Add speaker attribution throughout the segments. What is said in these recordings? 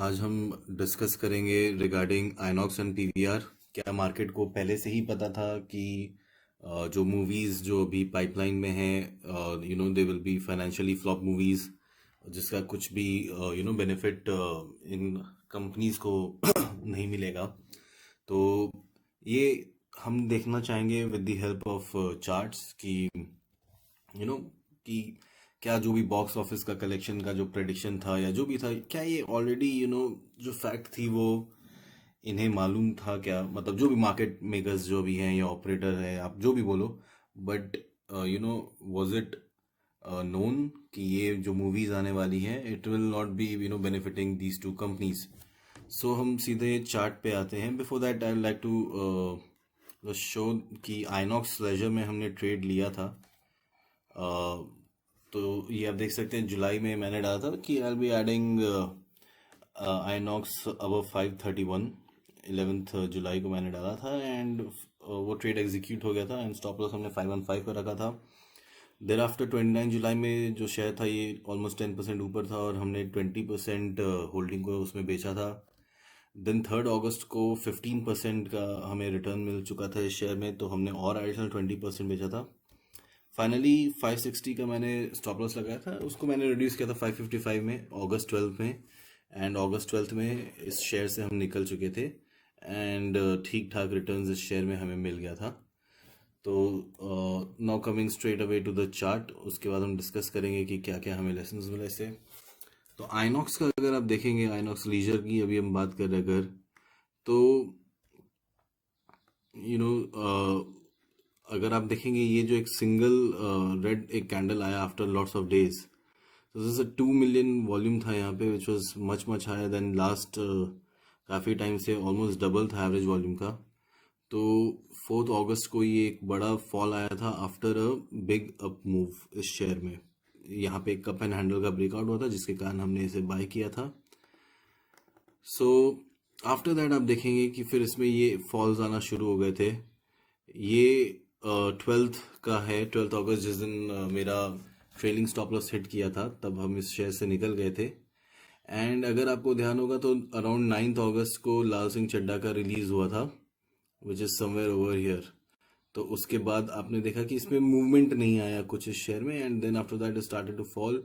Speaker 1: आज हम डिस्कस करेंगे रिगार्डिंग आइनॉक्स एंड पीवीआर। क्या मार्केट को पहले से ही पता था कि जो मूवीज़ जो अभी पाइपलाइन में हैं they will be financially flop movies, जिसका कुछ भी बेनिफिट इन कंपनीज को नहीं मिलेगा। तो ये हम देखना चाहेंगे with the help of charts कि यू नो कि क्या जो भी बॉक्स ऑफिस का कलेक्शन का जो प्रेडिक्शन था या जो भी था, क्या ये ऑलरेडी जो फैक्ट थी वो इन्हें मालूम था क्या, मतलब जो भी मार्केट मेकर्स जो भी हैं या ऑपरेटर है, आप जो भी बोलो, बट वाज इट नोन कि ये जो मूवीज आने वाली हैं it will not be benefiting these two companies. So हम सीधे चार्ट पे आते हैं। Before that I like to show कि आइनॉक्स लेजर में हमने ट्रेड लिया था। तो ये आप देख सकते हैं, जुलाई में मैंने डाला था कि आई बी एडिंग आइनॉक्स अब 531। 11th जुलाई को मैंने डाला था एंड वो ट्रेड एग्जीक्यूट हो गया था एंड स्टॉप लॉस हमने 515 पर रखा था। देर आफ्टर 29 जुलाई में जो शेयर था ये ऑलमोस्ट 10% ऊपर था और हमने 20% होल्डिंग को उसमें बेचा था। देन 3rd अगस्त को 15% का हमें रिटर्न मिल चुका था इस शेयर में, तो हमने और एडिशनल 20% बेचा था। फाइनली 560 का मैंने स्टॉप लॉस लगाया था, उसको मैंने रिड्यूस किया था 555 में अगस्त 12 में, एंड अगस्त 12 में इस शेयर से हम निकल चुके थे एंड ठीक ठाक रिटर्न्स इस शेयर में हमें मिल गया था। तो now coming straight away to the chart, उसके बाद हम डिस्कस करेंगे कि क्या क्या हमें लेसन्स मिले इससे। तो आइनॉक्स का अगर आप देखेंगे, आइनॉक्स लीजर की अभी हम बात कर रहे हैं अगर, तो यू नो अगर आप देखेंगे ये जो एक सिंगल रेड एक कैंडल आया आफ्टर लॉट्स ऑफ डेज, तो दिस इज 2 मिलियन वॉल्यूम था यहाँ पे, which was much much higher than last. काफ़ी टाइम से ऑलमोस्ट डबल था एवरेज वॉल्यूम का। तो 4th अगस्त को ये एक बड़ा फॉल आया था after a big up move इस शेयर में। यहाँ पे एक कप एंड हैंडल का ब्रेकआउट हुआ था जिसके कारण हमने इसे बाय किया था। सो आफ्टर दैट आप देखेंगे कि फिर इसमें ये फॉल्स आना शुरू हो गए थे। ये 12th का है, 12th अगस्त, जिस दिन मेरा ट्रेलिंग स्टॉप लॉस हिट किया था, तब हम इस शेयर से निकल गए थे। एंड अगर आपको ध्यान होगा तो अराउंड 9th अगस्त को लाल सिंह चड्ढा का रिलीज हुआ था, which is somewhere over here. तो उसके बाद आपने देखा कि इसमें मूवमेंट नहीं आया कुछ इस शेयर में, and then after that started to fall.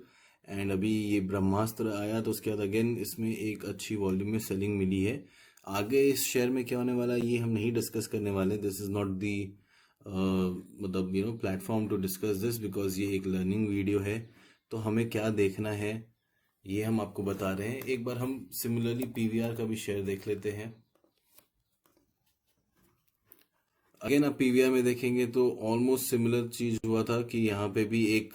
Speaker 1: And अभी ये ब्रह्मास्त्र आया तो उसके बाद अगेन इसमें एक अच्छी वॉल्यूम में सेलिंग मिली है। आगे इस शेयर में क्या होने वाला है ये हम नहीं डिस्कस करने वाले। दिस इज नॉट दी मतलब platform to discuss this, because ये एक लर्निंग वीडियो है। तो हमें क्या देखना है ये हम आपको बता रहे हैं। एक बार हम सिमिलरली पीवीआर का भी शेयर देख लेते हैं। अगेन आप पीवीआर में देखेंगे तो ऑलमोस्ट सिमिलर चीज हुआ था कि यहाँ पे भी एक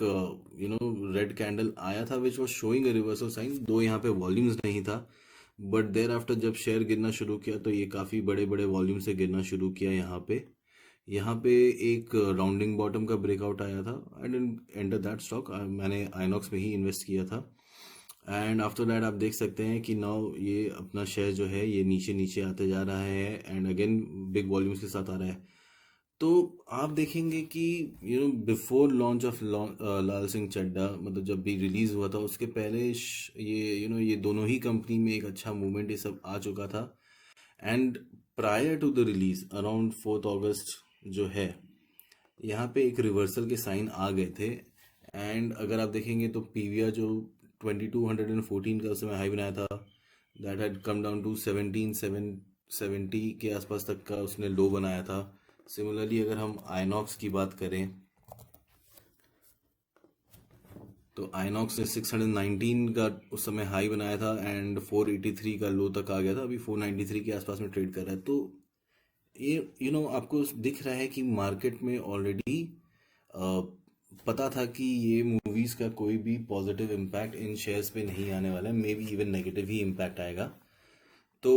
Speaker 1: रेड कैंडल आया था which was showing a reversal sign, though यहाँ पे वॉल्यूम्स नहीं था। बट देर आफ्टर जब शेयर गिरना शुरू किया तो ये काफ़ी बड़े बड़े वॉल्यूम से गिरना शुरू किया। यहाँ पे एक राउंडिंग बॉटम का ब्रेकआउट आया था। आई डेंट एंटर दैट स्टॉक, मैंने आइनॉक्स में ही इन्वेस्ट किया था। एंड आफ्टर दैट आप देख सकते हैं कि नाउ ये अपना शेयर जो है ये नीचे नीचे आते जा रहा है एंड अगेन बिग वॉल्यूम्स के साथ आ रहा है। तो आप देखेंगे कि बिफोर लॉन्च ऑफ लाल सिंह चड्ढा, मतलब जब भी रिलीज हुआ था उसके पहले ये दोनों ही कंपनी में एक अच्छा मूवमेंट ये सब आ चुका था। And prior to the release around 4th अगस्त जो है, यहाँ पे एक रिवर्सल के साइन आ गए थे। एंड अगर आप देखेंगे तो पीवीआर जो 2214 का उस समय हाई बनाया था, that had come down to 17770 के आसपास तक का उसने लो बनाया था। सिमिलरली अगर हम आइनॉक्स की बात करें तो आइनॉक्स ने 619 का उस समय हाई बनाया था एंड 483 का लो तक आ गया था। अभी 493 के आसपास में ट्रेड कर रहा है। तो ये आपको दिख रहा है कि मार्केट में ऑलरेडी पता था कि ये मूवीज का कोई भी पॉजिटिव इम्पैक्ट इन शेयर्स पे नहीं आने वाला है, मे बी इवन नेगेटिव ही इम्पैक्ट आएगा। तो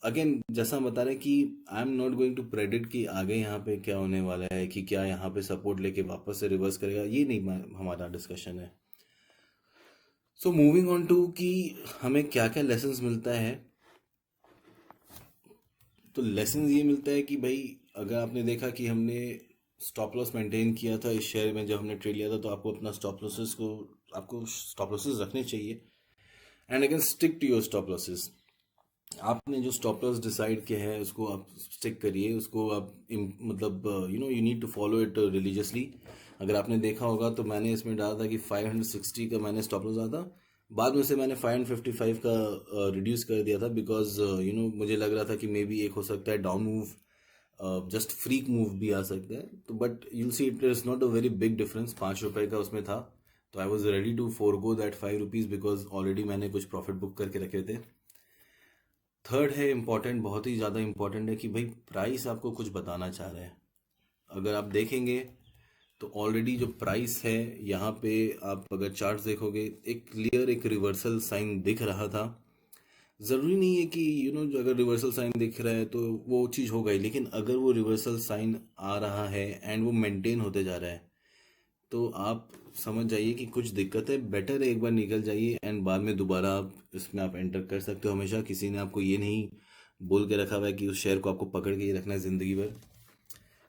Speaker 1: अगेन जैसा हम बता रहे हैं कि I am not going to predict कि आगे यहाँ पे क्या होने वाला है, कि क्या यहाँ पे सपोर्ट लेके वापस से रिवर्स करेगा, ये नहीं हमारा डिस्कशन है। सो मूविंग ऑन टू कि हमें क्या क्या लेसन्स मिलता है। तो लेसन ये मिलता है कि भाई अगर आपने देखा कि हमने स्टॉप लॉस मेंटेन किया था इस शेयर में जब हमने ट्रेड लिया था, तो आपको अपना आपको स्टॉप लॉसेस रखने चाहिए। And again stick to your stop losses. आपने जो स्टॉप लॉस डिसाइड किया है उसको आप स्टिक करिए, उसको आप मतलब you need to follow it religiously. अगर आपने देखा होगा तो मैंने इसमें डाला था कि 560 का मैंने स्टॉप लॉस डाला था, बाद में से मैंने 555 का रिड्यूस कर दिया था, बिकॉज मुझे लग रहा था कि मे बी एक हो सकता है down move, just freak move भी आ सकता है। तो but you'll see it is not a very big difference, 5 रुपए का उसमें था, तो I was ready to forego that 5 rupees, because already मैंने कुछ प्रॉफिट बुक करके रखे थे। थर्ड है इम्पॉर्टेंट, बहुत ही ज़्यादा इम्पॉर्टेंट है कि भाई प्राइस आपको कुछ बताना चाह रहा है। अगर आप देखेंगे तो ऑलरेडी जो प्राइस है यहाँ पे, आप अगर चार्ट देखोगे, एक क्लियर एक रिवर्सल साइन दिख रहा था। ज़रूरी नहीं है कि जो अगर रिवर्सल साइन दिख रहा है तो वो चीज़ हो गई, लेकिन अगर वो रिवर्सल साइन आ रहा है एंड वो मेंटेन होते जा रहा है तो आप समझ जाइए कि कुछ दिक्कत है। बेटर है एक बार निकल जाइए एंड बाद में दोबारा आप इसमें आप एंटर कर सकते हो। हमेशा किसी ने आपको ये नहीं बोल के रखा हुआ है कि उस शेयर को आपको पकड़ के ही रखना है ज़िंदगी भर।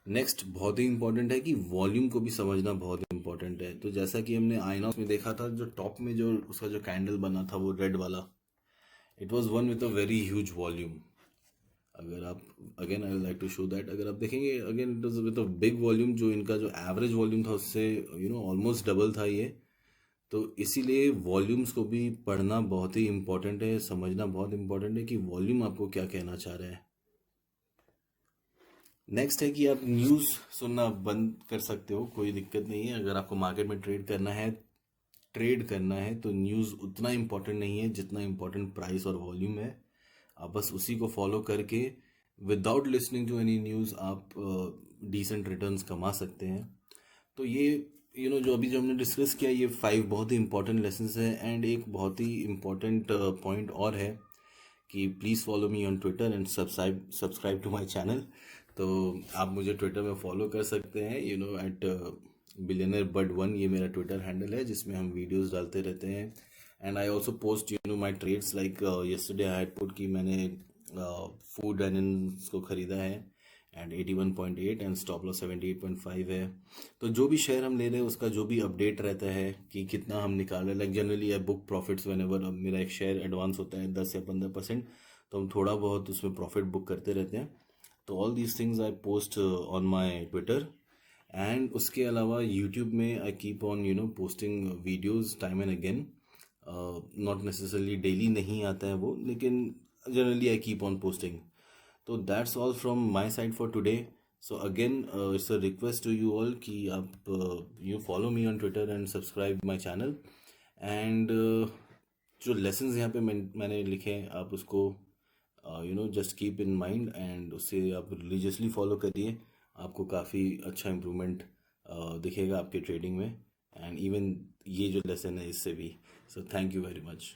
Speaker 1: नेक्स्ट बहुत ही इंपॉर्टेंट है कि वॉल्यूम को भी समझना बहुत इंपॉर्टेंट है। तो जैसा कि हमने आइनॉक्स में देखा था, जो टॉप में जो उसका जो कैंडल बना था वो रेड वाला, it was one with a very huge volume. अगर आप again I like to show that, अगर आप देखेंगे again it was with a big volume, जो इनका जो एवरेज वॉल्यूम था उससे ऑलमोस्ट डबल था ये। तो इसीलिए वॉल्यूम्स को भी पढ़ना बहुत ही इंपॉर्टेंट है, समझना बहुत इंपॉर्टेंट है कि वॉल्यूम आपको क्या कहना चाह रहा है। नेक्स्ट है कि आप न्यूज़ सुनना बंद कर सकते हो, कोई दिक्कत नहीं है। अगर आपको मार्केट में ट्रेड करना है तो न्यूज़ उतना इम्पोर्टेंट नहीं है जितना इम्पोर्टेंट प्राइस और वॉल्यूम है। आप बस उसी को फॉलो करके without listening to any news आप डिसेंट रिटर्न्स कमा सकते हैं। तो ये जो अभी जो हमने डिस्कस किया, ये 5 बहुत ही इंपॉर्टेंट लेसन्स है। एंड एक बहुत ही इंपॉर्टेंट पॉइंट और है कि please follow me on Twitter and subscribe to my channel. तो आप मुझे ट्विटर में फॉलो कर सकते हैं, एट billionairebud1, ये मेरा ट्विटर हैंडल है जिसमें हम वीडियोस डालते रहते हैं। And I also post my trades, like yesterday I had put कि मैंने फूड डायनेंस को ख़रीदा है एंड 81.8 एंड स्टॉप लॉस 78.5 है। तो जो भी शेयर हम ले रहे हैं उसका जो भी अपडेट रहता है कि कितना हम निकाल रहे हैं, like generally I book profits whenever मेरा एक शेयर एडवांस होता है 10 या 15%, तो हम थोड़ा बहुत उसमें प्रॉफिट बुक करते रहते हैं। तो all these things I post on my Twitter. And उसके अलावा यूट्यूब में I keep on posting videos time and again, not necessarily daily नहीं आता है वो, लेकिन generally I keep on posting. तो that's all from my side for today. So again it's a request to you all कि आप follow me on Twitter and subscribe my channel. And जो lessons यहाँ पे मैंने लिखे हैं आप उसको just keep in mind and उससे आप रिलीजियसली फॉलो करिए। आपको काफ़ी अच्छा इम्प्रूवमेंट दिखेगा आपके ट्रेडिंग में, एंड इवन ये जो लेसन है इससे भी। So thank you very much.